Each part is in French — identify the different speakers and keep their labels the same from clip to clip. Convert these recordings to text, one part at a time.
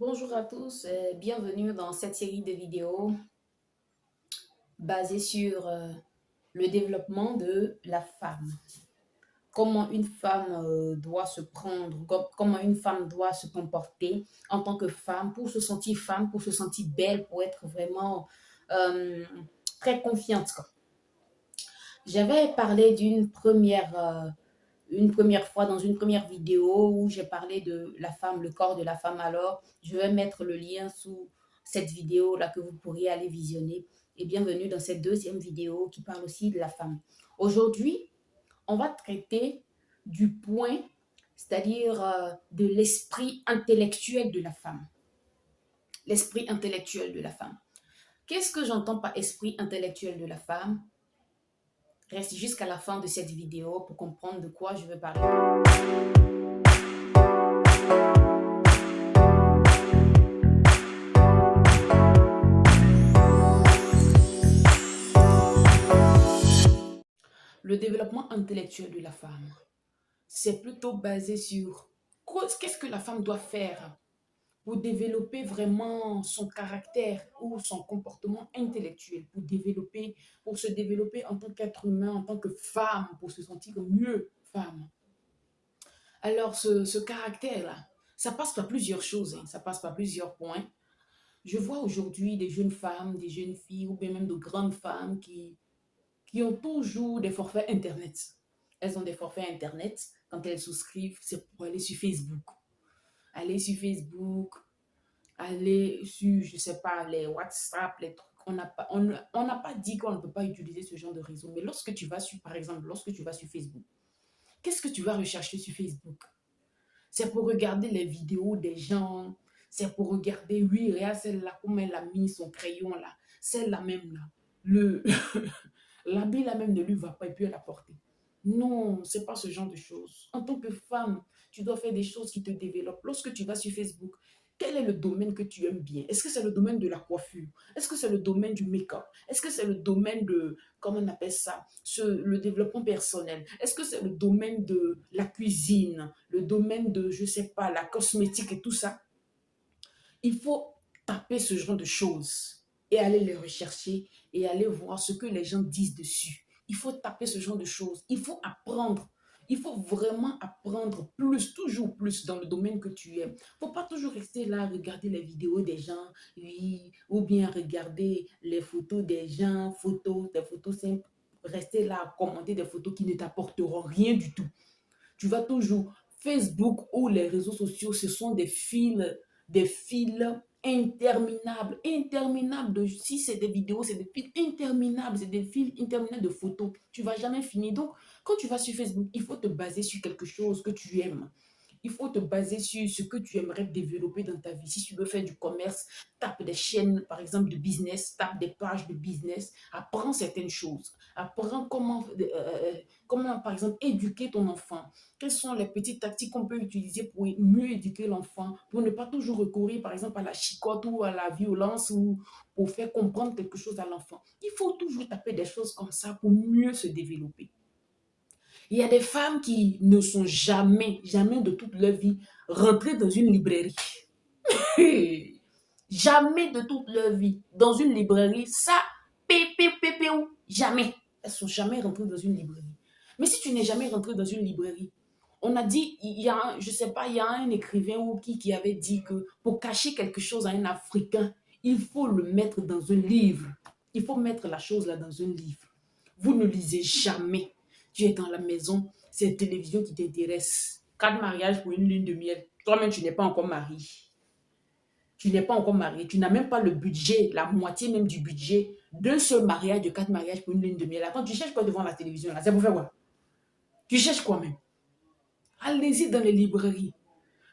Speaker 1: Bonjour à tous et bienvenue dans cette série de vidéos basée sur le développement de la femme. Comment une femme doit se prendre, comment une femme doit se comporter en tant que femme, pour se sentir belle, pour être vraiment euh, très confiante, quoi. J'avais parlé une première fois dans une première vidéo où j'ai parlé de la femme, le corps de la femme. Alors, je vais mettre le lien sous cette vidéo-là que vous pourriez aller visionner. Et bienvenue dans cette deuxième vidéo qui parle aussi de la femme. Aujourd'hui, on va traiter du point, c'est-à-dire de l'esprit intellectuel de la femme. L'esprit intellectuel de la femme. Qu'est-ce que j'entends par esprit intellectuel de la femme? Reste jusqu'à la fin de cette vidéo pour comprendre de quoi je veux parler. Le développement intellectuel de la femme, c'est plutôt basé sur qu'est-ce que la femme doit faire pour développer vraiment son caractère ou son comportement intellectuel, pour se développer en tant qu'être humain, en tant que femme, pour se sentir mieux femme. Alors, ce caractère-là, ça passe par plusieurs choses, hein, ça passe par plusieurs points. Je vois aujourd'hui des jeunes femmes, des jeunes filles ou bien même de grandes femmes qui ont toujours des forfaits Internet. Elles ont des forfaits Internet. Quand elles souscrivent, c'est pour aller sur Facebook. Aller sur Facebook, aller sur, je ne sais pas, les WhatsApp, les trucs. On n'a pas dit qu'on ne peut pas utiliser ce genre de réseau. Mais lorsque tu vas sur, par exemple, lorsque tu vas sur Facebook, qu'est-ce que tu vas rechercher sur Facebook? C'est pour regarder les vidéos des gens. C'est pour regarder, oui, regarde celle-là, comment elle a mis son crayon là. Celle-là même là. Le, l'habit là même ne lui va pas et puis elle a porté. Non, c'est pas ce genre de choses. En tant que femme, tu dois faire des choses qui te développent. Lorsque tu vas sur Facebook, quel est le domaine que tu aimes bien? Est-ce que c'est le domaine de la coiffure? Est-ce que c'est le domaine du make-up? Est-ce que c'est le domaine de, comment on appelle ça, le développement personnel? Est-ce que c'est le domaine de la cuisine? Le domaine de, je sais pas, la cosmétique et tout ça? Il faut taper ce genre de choses et aller les rechercher et aller voir ce que les gens disent dessus. Il faut taper ce genre de choses. Il faut apprendre. Il faut vraiment apprendre plus, toujours plus dans le domaine que tu aimes. Il ne faut pas toujours rester là, regarder les vidéos des gens, oui, ou bien regarder les photos des gens, des photos simples. Rester là à commenter des photos qui ne t'apporteront rien du tout. Tu vas toujours, Facebook ou les réseaux sociaux, ce sont des fils interminables. Si c'est des vidéos, c'est des fils interminables, c'est des fils interminables de photos. Tu ne vas jamais finir. Donc, quand tu vas sur Facebook, il faut te baser sur quelque chose que tu aimes. Il faut te baser sur ce que tu aimerais développer dans ta vie. Si tu veux faire du commerce, tape des chaînes, par exemple, de business, tape des pages de business, apprends certaines choses. Apprends comment, par exemple, éduquer ton enfant. Quelles sont les petites tactiques qu'on peut utiliser pour mieux éduquer l'enfant, pour ne pas toujours recourir, par exemple, à la chicotte ou à la violence ou pour faire comprendre quelque chose à l'enfant. Il faut toujours taper des choses comme ça pour mieux se développer. Il y a des femmes qui ne sont jamais, jamais de toute leur vie rentrées dans une librairie. Jamais de toute leur vie dans une librairie. Ça, jamais. Elles ne sont jamais rentrées dans une librairie. Mais si tu n'es jamais rentré dans une librairie, on a dit, il y a, je sais pas, il y a un écrivain ou qui avait dit que pour cacher quelque chose à un Africain, il faut le mettre dans un livre. Il faut mettre la chose là dans un livre. Vous ne lisez jamais. Tu es dans la maison, c'est la télévision qui t'intéresse. Cas de mariage pour une lune de miel. Toi-même, tu n'es pas encore marié. Tu n'es pas encore marié. Tu n'as même pas le budget, la moitié même du budget d'un seul mariage, de 4 mariages pour une lune de miel. Attends, tu cherches quoi devant la télévision là? C'est pour faire quoi? Tu cherches quoi même? Allez-y dans les librairies.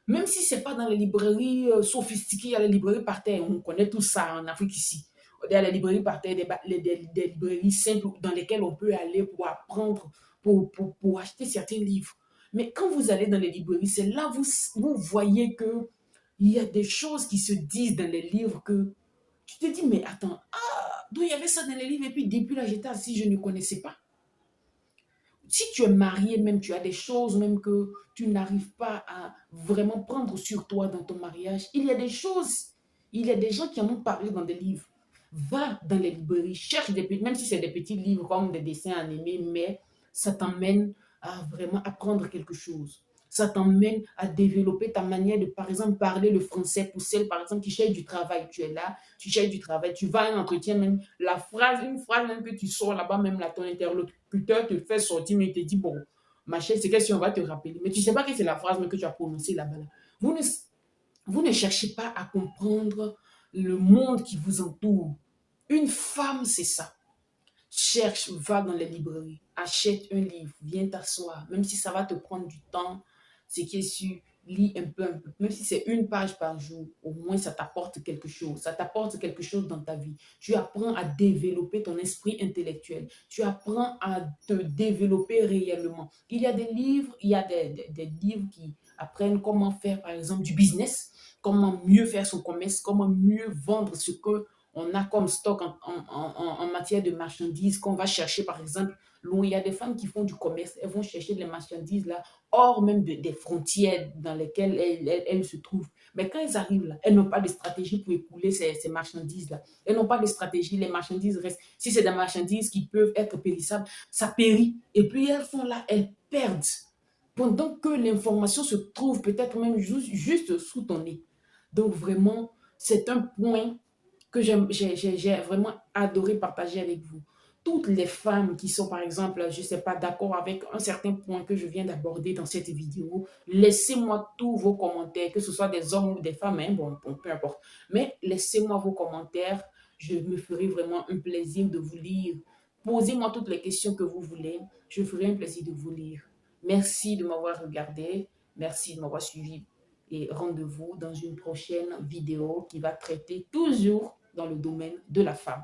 Speaker 1: Même si ce n'est pas dans les librairies sophistiquées, il y a les librairies par terre. On connaît tout ça en Afrique ici. Il y a les librairies par terre, des librairies simples dans lesquelles on peut aller pour apprendre, pour acheter certains livres. Mais quand vous allez dans les librairies, c'est là que vous voyez qu'il y a des choses qui se disent dans les livres que tu te dis, mais attends, d'où il y avait ça dans les livres et puis depuis là, j'étais assis, je ne connaissais pas. Si tu es marié, même tu as des choses même que tu n'arrives pas à vraiment prendre sur toi dans ton mariage, il y a des choses, il y a des gens qui en ont parlé dans des livres. Va dans les librairies, cherche des petits, même si c'est des petits livres comme des dessins animés, mais ça t'emmène à vraiment apprendre quelque chose. Ça t'emmène à développer ta manière de, par exemple, parler le français pour celle, par exemple, qui cherche du travail. Tu es là, tu cherches du travail, tu vas à un entretien, même la phrase, une phrase même que tu sors là-bas, même là, ton interlocuteur te fait sortir, mais il te dit, bon, ma chère, c'est question, on va te rappeler. Mais tu ne sais pas que c'est la phrase même que tu as prononcée là-bas. Là. Vous, ne, vous ne cherchez pas à comprendre le monde qui vous entoure. Une femme, c'est ça. Cherche, va dans les librairies, achète un livre, viens t'asseoir, même si ça va te prendre du temps, ce qui est sûr, lis un peu, même si c'est une page par jour, au moins ça t'apporte quelque chose, ça t'apporte quelque chose dans ta vie. Tu apprends à développer ton esprit intellectuel, tu apprends à te développer réellement. Il y a des livres, il y a des livres qui apprennent comment faire, par exemple, du business, comment mieux faire son commerce, comment mieux vendre ce que on a comme stock en matière de marchandises qu'on va chercher, par exemple, loin. Il y a des femmes qui font du commerce, elles vont chercher des marchandises là, hors même des frontières dans lesquelles elles se trouvent. Mais quand elles arrivent là, elles n'ont pas de stratégie pour écouler ces marchandises-là. Elles n'ont pas de stratégie, les marchandises restent. Si c'est des marchandises qui peuvent être périssables, ça périt. Et puis elles sont là, elles perdent. Pendant que l'information se trouve peut-être même juste sous ton nez. Donc vraiment, c'est un point que j'ai vraiment adoré partager avec vous. Toutes les femmes qui sont, par exemple, je ne sais pas, d'accord avec un certain point que je viens d'aborder dans cette vidéo, laissez-moi tous vos commentaires, que ce soit des hommes ou des femmes, hein, bon, peu importe. Mais laissez-moi vos commentaires. Je me ferai vraiment un plaisir de vous lire. Posez-moi toutes les questions que vous voulez. Je ferai un plaisir de vous lire. Merci de m'avoir regardé. Merci de m'avoir suivi. Et rendez-vous dans une prochaine vidéo qui va traiter toujours dans le domaine de la femme.